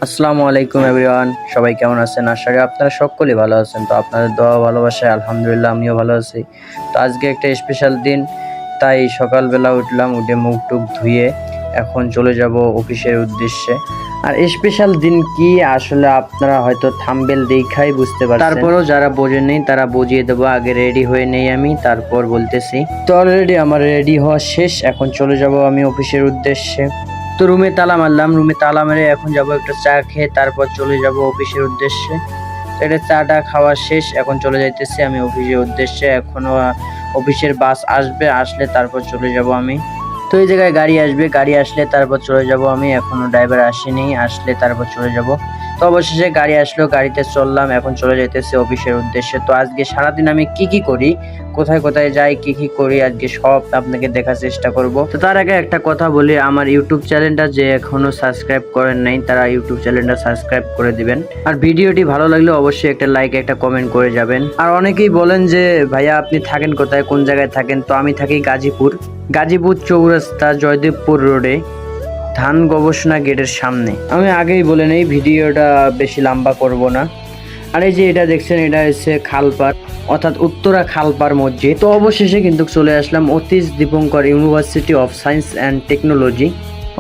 আসসালামু আলাইকুম এভরিওয়ান, সবাই কেমন আছেন? আশা করি আপনারা সকলেই ভালো আছেন। তো আপনাদের দোয়া ভালোবাসায় আলহামদুলিল্লাহ আমিও ভালো আছি। তো আজকে একটা স্পেশাল দিন, তাই সকালবেলা উঠলাম, উঠে মুখ টুক ধুয়ে এখন চলে যাব অফিসের উদ্দেশ্যে। আর স্পেশাল দিন কি আসলে আপনারা হয়তো থাম্বনেল দেখাই বুঝতে পারছেন, তারপরও যারা বোঝেন নেই তারা বুঝিয়ে দেবো। আগে রেডি হয়ে নেই আমি, তারপর বলতেছি। তো অলরেডি আমার রেডি হওয়া শেষ, এখন চলে যাব আমি অফিসের উদ্দেশ্যে। তো রুমে তালা মারলাম, রুমে তালা মেরে এখন যাব একটা চা খেয়ে, তারপর চলে যাব অফিসের উদ্দেশ্যে। তো এটা চাটা খাওয়া শেষ, এখন চলে যাইতেছি আমি অফিসের উদ্দেশ্যে। এখনো অফিসের বাস আসবে, আসলে তারপর চলে যাব আমি। তো এই জায়গায় গাড়ি আসবে, গাড়ি আসলে তারপর চলে যাব আমি। এখনো ড্রাইভার আসেনি, আসলে তারপর চলে যাব। তো অবশেষে গাড়ি আসলো, গাড়িতে চললাম, এখন চলে যাইতেছি অফিসের উদ্দেশ্যে। তো আজকে সারাদিন আমি কি করি, কোথায় কোথায় যাই, কি করি, আজকে সব আপনাকে দেখার চেষ্টা করব। তো তার আগে একটা কথা বলি, আমার ইউটিউব চ্যানেলটা যে এখনো সাবস্ক্রাইব করেন নাই তারা ইউটিউব চ্যানেলটা সাবস্ক্রাইব করে দিবেন। আর ভিডিওটি ভালো লাগলে অবশ্যই একটা লাইক, একটা কমেন্ট করে যাবেন। আর অনেকেই বলেন যে ভাইয়া আপনি থাকেন কোথায়, কোন জায়গায় থাকেন? তো আমি থাকি গাজীপুর চৌরাস্তা জয়দেবপুর রোডে, ধান গবেষণা গেটের সামনে। আমি আগেই বলে নেই, ভিডিওটা বেশি লম্বা করব না। আর এই যে এটা দেখছেন, এটা হচ্ছে খালপাড়, অর্থাৎ উত্তরা খালপাড় মসজিদ। তো অবশেষে কিন্তু চলে আসলাম Atish Dipankar University of Science and Technology,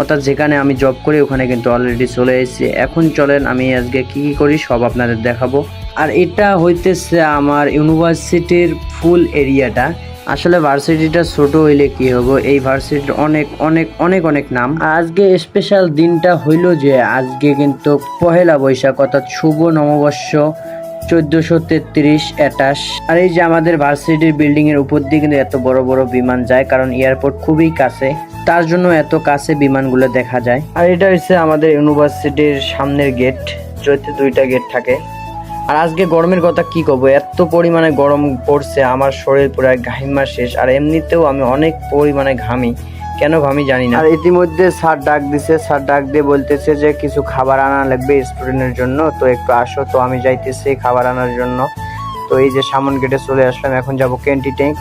অর্থাৎ যেখানে আমি জব করি ওখানে কিন্তু অলরেডি চলে এসেছি। এখন চলেন আমি আজকে কি করি সব আপনাদের দেখাবো। আর এটা হইতেছে আমার ইউনিভার্সিটির ফুল এরিয়াটা। আসলে ভার্সিটিটা ছোট হইলে কি হবো, এই ভার্সিটির অনেক অনেক অনেক অনেক নাম। আজকে স্পেশাল দিনটা হইল যে আজকে কিন্তু পহেলা বৈশাখ, অর্থাৎ শুভ নববর্ষ 1433 আর এই যে আমাদের ভার্সিটির বিল্ডিং এর উপর দিয়ে কিন্তু এত বড় বড় বিমান যায়, কারণ এয়ারপোর্ট খুবই কাছে, তার জন্য এত কাছে বিমানগুলো দেখা যায়। আর এটা হচ্ছে আমাদের ইউনিভার্সিটির সামনের গেট, যেতে দুইটা গেট থাকে। আর আজকে গরমের কথা কি কব, এত পরিমাণে গরম পড়ছে, আমার শরীর পুরো ঘাইমা শেষ। আর এমনিতেও আমি অনেক পরিমাণে ঘামি, কেন ঘামি জানি না। আর ইতিমধ্যে স্যার ডাক দিছে, স্যার ডাক দিয়ে বলতেছে যে কিছু খাবার আনা লাগবে স্টুডেন্টের জন্য, তো একটু আসো। তো আমি যাইতেছি খাবার আনার জন্য। তো এই যে সামন গেটে চলে আসলাম, এখন যাব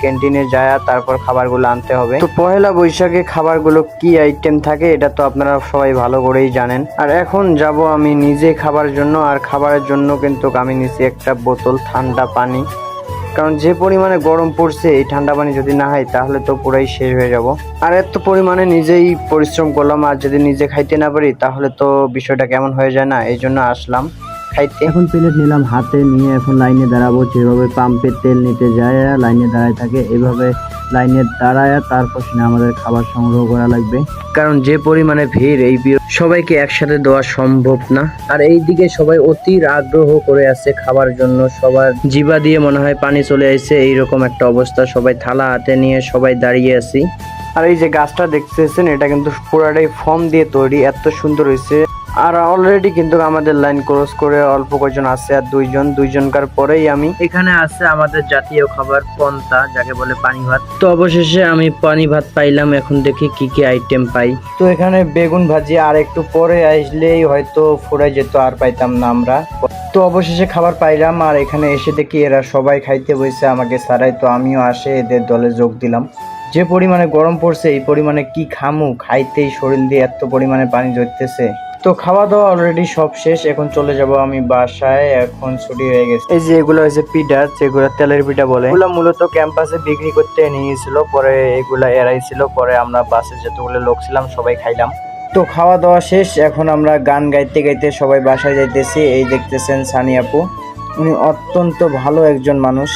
ক্যান্টিনে যায় তারপর খাবারগুলো আনতে হবে। তো পহেলা বৈশাখে খাবারগুলো কি আইটেম থাকে এটা তো আপনারা সবাই ভালো করেই জানেন। আর এখন যাব আমি নিজে খাবার জন্য, আর খাবারের জন্য কিন্তু আমি নিছি একটা বোতল ঠান্ডা পানি, কারণ যে পরিমাণে গরম পড়ছে এই ঠান্ডা পানি যদি না হয় তাহলে তো পুরাই শেষ হয়ে যাব। আর এত পরিমাণে নিজেই পরিশ্রম করলাম, আর যদি নিজে খাইতে না পারি তাহলে তো বিষয়টা কেমন হয়ে যায় না, এই জন্য আসলাম খাইতে। এখন প্লেট নিলাম হাতে নিয়ে, এখন লাইনে দাঁড়াবো। যেভাবে পাম্পের তেল নিতে যায় লাইনে দাঁড়ায় থাকে, এভাবে লাইনে দাঁড়ায় তারপর আমাদের খাবার সংগ্রহ করা লাগবে, কারণ যে পরিমাণে ভিড়, এই সবাইকে একসাথে দেওয়া সম্ভব না। আর এইদিকে সবাই অতির আগ্রহ করে আছে খাবার জন্য, সবার জিভা দিয়ে মনে হয় পানি চলে আসছে, এইরকম একটা অবস্থা। সবাই থালা হাতে নিয়ে সবাই দাঁড়িয়ে আছি। আর এই যে গাছটা দেখতেছেন, এটা কিন্তু পুরাটাই ফর্ম দিয়ে তৈরি, এত সুন্দর হয়েছে। আর অলরেডি কিন্তু আমাদের লাইন ক্রস করে অল্প কয়েকজন আছে, আর দুইজনকার পরেই আমি। এখানে আছে আমাদের জাতীয় খাবার পন্তা, যাকে বলে পানি ভাত। তো অবশেষে আমি পানি ভাত পাইলাম, এখন দেখি কি আইটেম পাই। তো এখানে বেগুন ভাজি, আর একটু পরে আসলেই হয়তো ফুরাই যেত, আর পাইতাম না আমরা। তো অবশেষে খাবার পাইলাম, আর এখানে এসে দেখি এরা সবাই খাইতে বসে আমাকে ছাড়াই। তো আমিও আসে এদের দলে যোগ দিলাম। যে পরিমাণে গরম পড়ছে, এই পরিমাণে কি খামু, খাইতেই শরীর দিয়ে এত পরিমাণে পানি ঝরতেছে। তো খাওয়া দাওয়া অলরেডি সব শেষ, এখন চলে যাব আমি বাসায়, এখন ছুটি হয়ে গেছে। এই যে এগুলো হচ্ছে পিঠা, যেগুলো তেলের পিঠা বলে, এগুলো মূলত ক্যাম্পাসে বিক্রি করতে নিয়েছিল, পরে এগুলা এড়াইছিল, পরে আমরা বাসে যতগুলো লোক ছিলাম সবাই খাইলাম। তো খাওয়া দাওয়া শেষ, এখন আমরা গান গাইতে গাইতে সবাই বাসায় যাইতেছি। এই দেখতেছেন সানি আপু, উনি অত্যন্ত ভালো একজন মানুষ,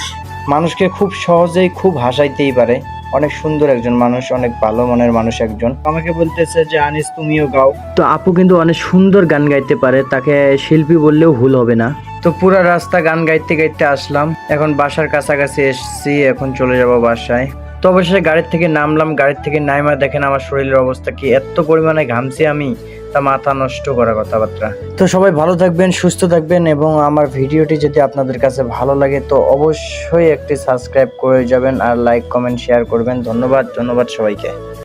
মানুষকে খুব সহজেই খুব হাসাইতেই পারে, অনেক সুন্দর একজন মানুষ, অনেক ভালো মনের মানুষ একজন। আমাকে বলতেছে যে আনিস তুমিও গাও। তো আপু কিন্তু অনেক সুন্দর গান গাইতে পারে, তাকে শিল্পী বললেও ভুল হবে না। তো পুরা রাস্তা গান গাইতে গাইতে আসলাম, এখন বাসার কাছাকাছি এসেছি, এখন চলে যাব বাসায়। তো অবশ্যই গাড়ির থেকে নামলাম, গাড়ির থেকে নাইমা দেখেন আমার শরীরের অবস্থা কি, এত পরিমাণে ঘামছি আমি, তা মাথা নষ্ট করা কথাবার্তা। তো সবাই ভালো থাকবেন, সুস্থ থাকবেন, এবং আমার ভিডিওটি যদি আপনাদের কাছে ভালো লাগে তো অবশ্যই একটি সাবস্ক্রাইব করে যাবেন, আর লাইক কমেন্ট শেয়ার করবেন। ধন্যবাদ সবাইকে।